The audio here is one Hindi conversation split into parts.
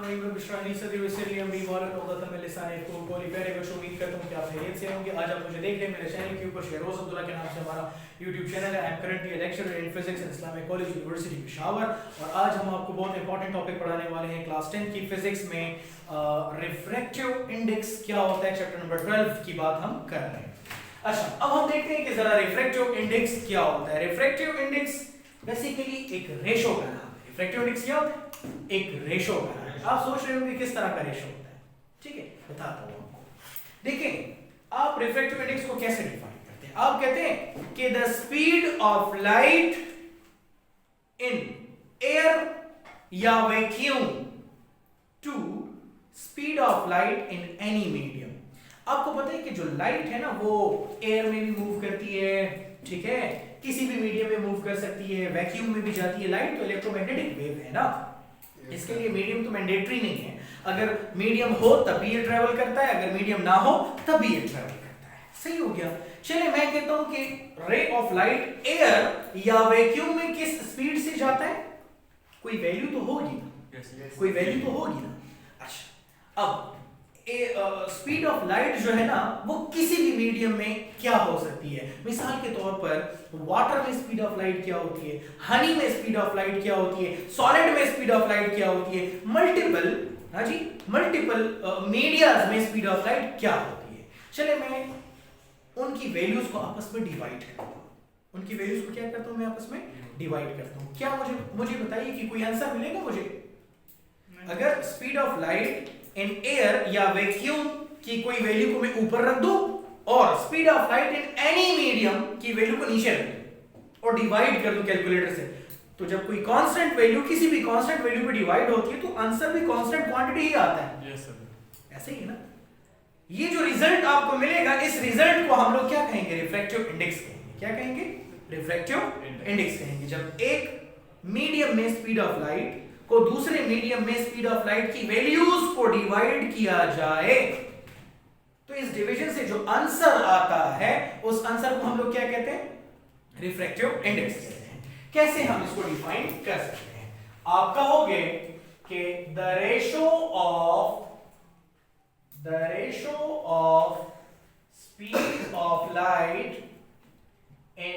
उम्मीद करता हूँ कि आप खैरियत से होंगे। आज आप मुझे देख रहे हैं मेरे चैनल के ऊपर शेरोज अब्दुल्ला के नाम से हमारा यूट्यूब चैनल है। I am currently lecturer in physics in Islamic college university Peshawar और आज हम आपको बहुत इंपॉर्टेंट टॉपिक पढ़ाने वाले हैं क्लास 10 की फिजिक्स में। रिफ्रैक्टिव इंडेक्स क्या होता है, चैप्टर नंबर 12 की बात हम कर रहे हैं। अच्छा, अब हम देखते हैं कि जरा रिफ्रैक्टिव इंडेक्स क्या होता है। रिफ्रैक्टिव इंडेक्स बेसिकली एक रेशो का नाम है। रिफ्रैक्टिव इंडेक्स क्या होता है? एक रेशो का नाम है। आप सोच रहे होंगे किस तरह का रेशो होता है, ठीक है, बताता हूं आपको। देखिए, आप रिफ्रैक्टिव इंडेक्स को कैसे डिफाइन करते हैं? आप कहते हैं कि the speed of light in air या vacuum to speed of light in any medium. आपको पता है कि जो लाइट है ना वो एयर में भी मूव करती है, ठीक है, किसी भी मीडियम में मूव कर सकती है, वैक्यूम में भी जाती है। लाइट तो इलेक्ट्रोमैग्नेटिक वेव है ना, इसके लिए मीडियम तो मैंडेटरी नहीं है। अगर मीडियम हो तभी ये ट्रैवल करता है, अगर मीडियम ना हो तभी ये ट्रैवल करता है। सही हो गया। चलिए मैं कहता हूं कि रे ऑफ लाइट एयर या वैक्यूम में किस स्पीड से जाता है? कोई वैल्यू तो होगी ना, कोई वैल्यू तो होगी ना। अच्छा, अब स्पीड ऑफ लाइट जो है ना वो किसी भी मीडियम में क्या हो सकती है? मिसाल के तौर पर वाटर में स्पीड ऑफ लाइट क्या होती है, हनी में स्पीड ऑफ लाइट क्या होती है, सॉलिड में स्पीड ऑफ लाइट क्या होती है, मल्टीपल मीडियाज में स्पीड ऑफ लाइट क्या होती है। चलिए मैं उनकी वैल्यूज को आपस में डिवाइड करता हूं। उनकी वैल्यूज को क्या करता हूं मैं? आपस में डिवाइड करता हूं। क्या मुझे बताइए कि कोई आंसर मिलेगा मुझे? अगर speed of light in air या वैक्यूम की कोई वैल्यू को मैं ऊपर रख दूं और speed of light in any medium की वैल्यू को नीचे रख दूं और डिवाइड कर दूं कैलकुलेटर से, तो जब कोई कांस्टेंट वैल्यू किसी भी कांस्टेंट वैल्यू पे डिवाइड होती है तो आंसर भी कांस्टेंट क्वांटिटी ही आता है। यस सर, ऐसे ही ना। ये जो रिजल्ट आपको मिलेगा, इस रिजल्ट को हम लोग क्या कहेंगे? रिफ्रैक्टिव इंडेक्स कहेंगे। क्या कहेंगे? रिफ्रैक्टिव इंडेक्स कहेंगे। जब एक मीडियम में स्पीड ऑफ लाइट को दूसरे मीडियम में स्पीड ऑफ लाइट की वैल्यूज को डिवाइड किया जाए तो इस डिवीजन से जो आंसर आता है उस आंसर को हम लोग क्या कहते हैं? रिफ्रैक्टिव इंडेक्स कहते हैं। कैसे हम इसको डिफाइन कर सकते हैं? आप कहोगे कि the ratio of speed of light in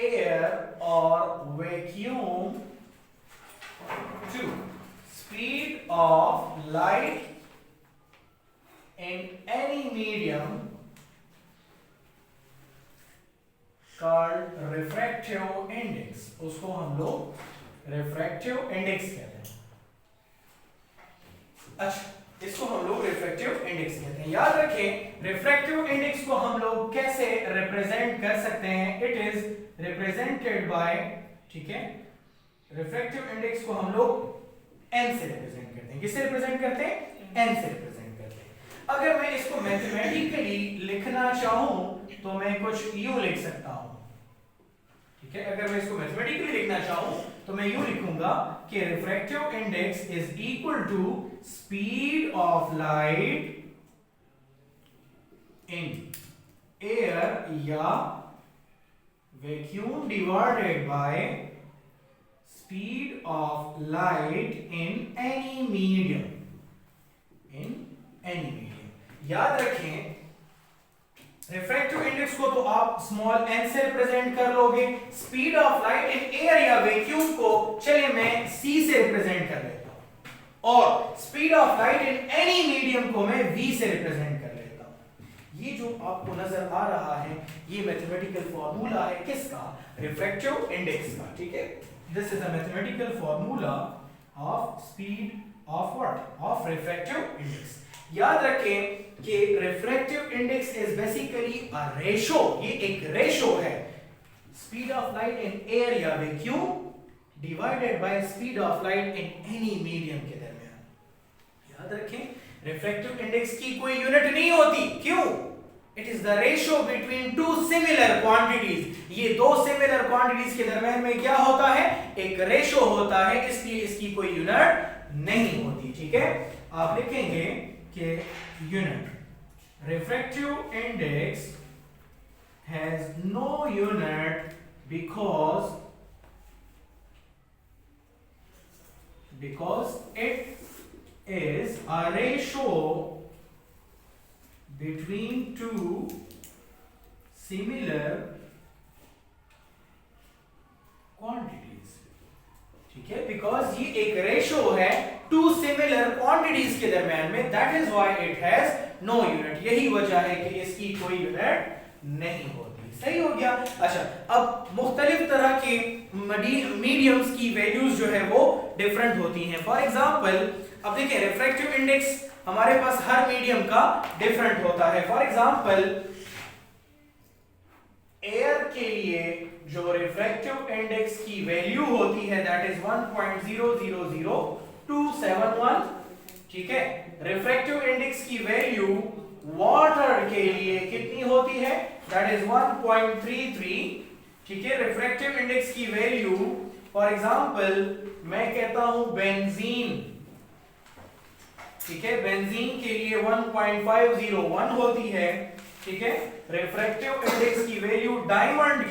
air और vacuum to speed of light in any medium called refractive index, उसको हम लोग refractive index कहते हैं। अच्छा, इसको हम लोग refractive index कहते हैं। याद रखें, refractive index को हम लोग कैसे रिप्रेजेंट कर सकते हैं? It is represented by, ठीक है, रिफ्रैक्टिव इंडेक्स को हम लोग n से रिप्रेजेंट करते हैं। किससे रिप्रेजेंट करते हैं? n से रिप्रेजेंट करते हैं। अगर मैं इसको मैथमेटिकली लिखना चाहूं तो मैं कुछ यूं लिख सकता हूं, ठीक है। अगर मैं इसको मैथमेटिकली लिखना चाहूं तो मैं यूं लिखूंगा कि refractive index is equal to speed of light in air या vacuum divided by speed of light in any medium, याद रखें रिफ्रैक्टिव इंडेक्स को तो आप स्मॉल n से रिप्रेजेंट कर लोगे। Speed of light in air या वैक्यूम को चलिए मैं c से रिप्रेजेंट कर लेता हूं और speed of light in any medium को मैं v से रिप्रेजेंट कर लेता हूं। ये जो आपको नजर आ रहा है ये मैथमेटिकल फॉर्मूला है किसका? रिफ्रैक्टिव इंडेक्स का, ठीक है। This is a mathematical formula of speed of what? Of refractive index. याद रखें कि refractive index is basically a ratio. ये एक ratio है speed of light in air या vacuum divided by speed of light in any medium के दरमियान। याद रखें refractive index की कोई यूनिट नहीं होती। क्यों? It is the ratio between two similar quantities. ये दो सिमिलर क्वांटिटीज के दरमियान में क्या होता है? एक रेशो होता है, इसलिए इसकी कोई यूनिट नहीं होती, ठीक है। आप लिखेंगे कि unit refractive index has no unit because it is a ratio between two similar quantities. ठीक है, बिकॉज ये एक रेशो है टू सिमिलर क्वांटिटीज के दरमियान में, that is why it has no unit. यही वजह है कि इसकी कोई यूनिट नहीं होती। सही हो गया। अच्छा, अब मुख्तलिफ तरह के मीडियम्स की वैल्यूज जो है वो डिफरेंट होती हैं। फॉर एग्जांपल अब देखिए रिफ्रैक्टिव इंडेक्स हमारे पास हर मीडियम का डिफरेंट होता है। फॉर एग्जांपल एयर के लिए जो रिफ्रैक्टिव इंडेक्स की वैल्यू होती है दैट इज 1.000271। ठीक है, रिफ्रैक्टिव इंडेक्स की वैल्यू वाटर के लिए कितनी होती है, दैट इज 1.33। ठीक है, रिफ्रैक्टिव इंडेक्स की वैल्यू फॉर एग्जांपल मैं कहता हूं बेंजीन, ठीक है, बेंजीन के लिए 1.501 होती है। ठीक है, रिफ्रैक्टिव इंडेक्स की वैल्यू डायमंड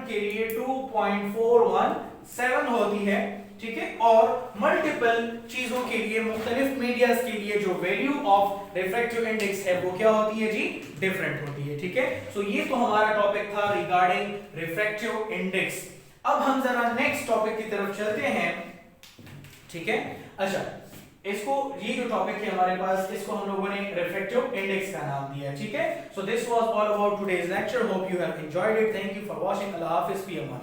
के लिए 2.417 होती है। ठीक है, और मल्टीपल चीजों के लिए, मुख्तलिफ मीडियाज के लिए जो वैल्यू ऑफ रिफ्रैक्टिव इंडेक्स है वो क्या होती है जी, डिफरेंट होती है। ठीक है, सो ये तो हमारा टॉपिक था रिगार्डिंग रिफ्रैक्टिव इंडेक्स। अब हम जरा नेक्स्ट टॉपिक की तरफ चलते हैं। ठीक है, अच्छा, इसको ये जो टॉपिक है हमारे पास, इसको हम लोगों ने रिफ्रैक्टिव इंडेक्स का नाम दिया है। ठीक है, so this was all about today's lecture, hope you have enjoyed it, thank you for watching, Allah Hafiz, fee Aman.